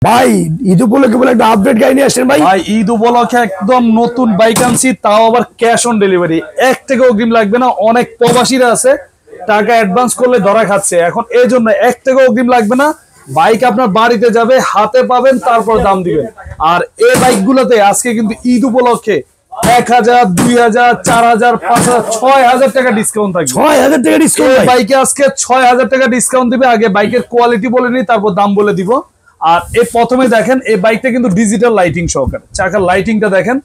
ভাই ঈদ উপলক্ষে বলে একটা আপডেট গাড়ি নিয়ে আসেন ভাই। ভাই ঈদ উপলক্ষে একদম নতুন বাইক আনছি, তাও আবার ক্যাশ অন ডেলিভারি, 1 টাকা অগ্রিম লাগবে না। অনেক প্রবাসীরা আছে টাকা অ্যাডভান্স করলে ধরা খাচ্ছে, এখন এই জন্য 1 টাকা অগ্রিম লাগবে না। বাইক আপনার বাড়িতে যাবে, হাতে পাবেন, তারপর দাম দিবেন। আর এই বাইকগুলোতে আজকে কিন্তু ঈদ উপলক্ষে 1000, 2000, 4000, 5000, 6000 টাকা ডিসকাউন্ট থাকবে। 6000 টাকা ডিসকাউন্ট বাইকে আজকে 6000 টাকা ডিসকাউন্ট দিবে। আগে বাইকের কোয়ালিটি বলে নি, তারপর দাম বলে দিব। আর এই প্রথমে দেখেন এই বাইকটা কিন্তু ডিজিটাল লাইটিং সহকারে, চাকার লাইটিংটা দেখেন,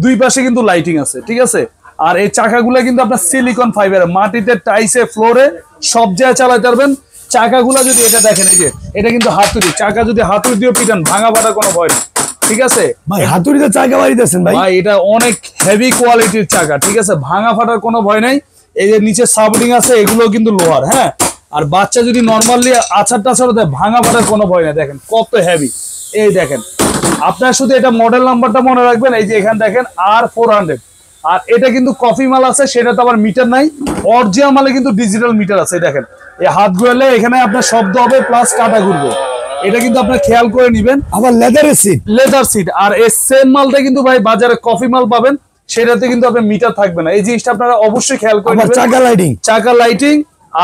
দুই পাশে কিন্তু লাইটিং আছে, ঠিক আছে। আর এই চাকাগুলো কিন্তু আপনার সিলিকন ফাইবার, মাটিতে, টাইসে, ফ্লোরে সব জায়গায় চালাতে পারবেন। চাকাগুলো যদি এটা দেখেন, এই যে এটা কিন্তু হাতুড়ি, চাকা যদি হাতুড়ি দিয়ে পিটান ভাঙা ফাটা কোনো ভয় নেই, ঠিক আছে ভাই। হাতুড়িতে চাকা বাড়িতেছেন ভাই? ভাই এটা অনেক হেভি কোয়ালিটির চাকা, ঠিক আছে, ভাঙা ফাটার কোনো ভয় নাই। এই যে নিচে সাপোর্টিং আছে, এগুলো কিন্তু লোহার, হ্যাঁ। আর বাচ্চা যদি নর্মালি আছাড় টাছাড় দেয়, ভাঙা ফাটার কোনো ভয় নাই। দেখেন কত হেভি, এই দেখেন। আপনার শুধু এটা মডেল নাম্বারটা মনে রাখবেন, এই যে এখানে দেখেন R400। আর এটা কিন্তু কফি মাল আছে, সেটা তো আবার মিটার নাই। অরিজিনাল মালে কিন্তু ডিজিটাল মিটার আছে। দেখেন এই হাত ঘুরালে এখানে আপনার শব্দ হবে, প্লাস কাটা ঘুরবে। এটা কিন্তু আপনার খেয়াল করে নিবেন। আবার লেদারের সিট, লেদার সিট। আর এই সেম মালটা কিন্তু ভাই বাজারে কফি মাল পাবেন, সেটাতে কিন্তু আপনার মিটার থাকবে না। এই জিনিসটা আপনারা অবশ্যই খেয়াল করে নেবেন। চাকা লাইটিং, চাকা লাইটিং।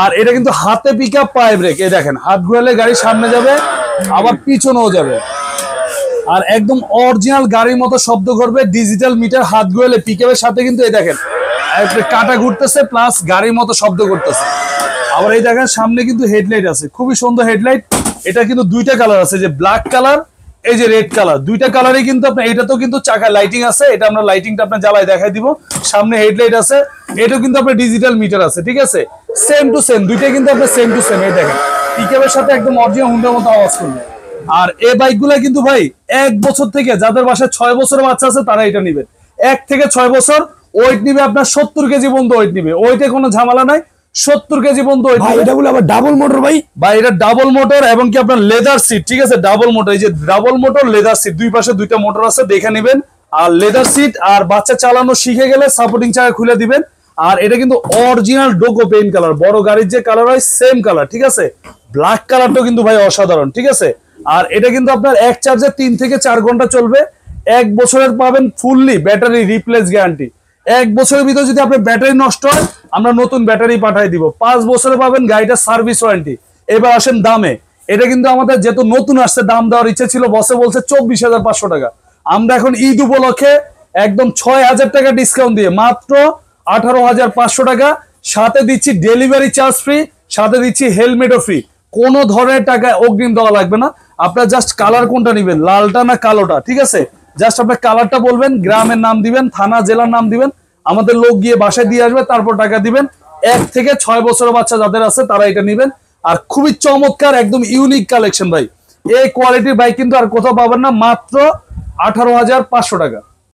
আর এটা কিন্তু হাতে পিকআপ, পায়ে ব্রেক। এই দেখেন হাত ঘুরালে গাড়ি সামনে যাবে, আবার পিছনেও যাবে। আর একদম অরিজিনাল গাড়ির মতো শব্দ করবে, ডিজিটাল মিটার। হাত ঘুরালে পিকআপের সাথে কিন্তু এই দেখেন কাটা ঘুরতেছে, প্লাস গাড়ির মতো শব্দ করতেছে। আবার এই দেখেন সামনে কিন্তু হেডলাইট আছে, খুবই সুন্দর হেডলাইট। এটা কিন্তু দুইটা কালার আছে, যে ব্ল্যাক কালার, এই যে রেড কালার, দুইটা কালারই কিন্তু আপনার। এটাতেও কিন্তু চাকা লাইটিং আছে, এটা আমরা লাইটিংটা আপনার জ্বালায় দেখাই দিব। সামনে হেডলাইট আছে, এটাও কিন্তু আপনার ডিজিটাল মিটার আছে, ঠিক আছে। সেম টু সেম, দুইটাই কিন্তু আপনার সেম টু সেম। এই দেখেন পিকআপের সাথে একদম অরিজিনাল হুন্ডার মতো আওয়াজ করবে। আর এই বাইকগুলা কিন্তু ভাই 1 বছর থেকে, যাদের বাসায় 6 বছরের বাচ্চা আছে তারা এটা নিবেন। 1 থেকে 6 বছর ওয়েট নিবে আপনার 70 কেজি পর্যন্ত ওয়েট নিবে। ওইটা কোনো ঝামেলা নাই, 70 কেজি পর্যন্ত ওয়েট নিবে। এটা বলে আবার ডাবল মোটর ভাই। ভাই এটা ডাবল মোটর, এবং কি আপনার লেদার সিট, ঠিক আছে। ডাবল মোটর, এই যে ডাবল মোটর, লেদার সিট, দুই পাশে দুইটা মোটর আছে, দেখে নেবেন। আর লেদার সিট। আর বাচ্চা চালানো শিখে গেলে সাপোর্টিং চাকা খুলে দিবেন। আর এটা কিন্তু অরিজিনাল ডোকো পেইন্ট কালার, বড় গাড়ির যে কালার হয় সেম কালার, ঠিক আছে। ব্ল্যাক কালারটাও কিন্তু ভাই অসাধারণ, ঠিক আছে। আর এটা কিন্তু আপনার এক চার্জে 3 থেকে 4 ঘন্টা চলবে। 1 বছরের পাবেন ফুললি ব্যাটারি রিপ্লেস গ্যারান্টি। 1 বছরের ভিতরে যদি আপনার ব্যাটারি নষ্ট হয়, আমরা নতুন ব্যাটারি পাঠিয়ে দিব। 5 বছরে পাবেন গাড়িটা সার্ভিস ওয়ারেন্টি। এবার আসেন দামে। এটা কিন্তু আমাদের যেহেতু নতুন আসছে, দাম দেওয়ার ইচ্ছে ছিল, বসে বলছে 24,500 টাকা। আমরা এখন ঈদ উপলক্ষে একদম 6000 টাকা ডিসকাউন্ট দিয়ে মাত্র 18,500 টাকা। সাথে দিচ্ছি ডেলিভারি চার্জ ফ্রি, সাথে দিচ্ছি হেলমেটও ফ্রি। কোনো ধরনের টাকা অগ্রিম দেওয়া লাগবে না। আপনার জাস্ট কালার কোনটা নিবেন, লালটা না কালোটা, ঠিক আছে। জাস্ট আপনার কালারটা বলবেন, গ্রামের নাম দিবেন, থানা জেলার নাম দিবেন, আমাদের লোক গিয়ে বাসায় দিয়ে আসবে, তারপর টাকা দিবেন। 1 থেকে 6 বছরের বাচ্চা যাদের আছে তারা এটা নিবেন। আর খুবই চমৎকার, একদম ইউনিক কালেকশন ভাই। এই কোয়ালিটির বাইক কিন্তু আর কোথাও পাবেন না, মাত্র 18,500 টাকা।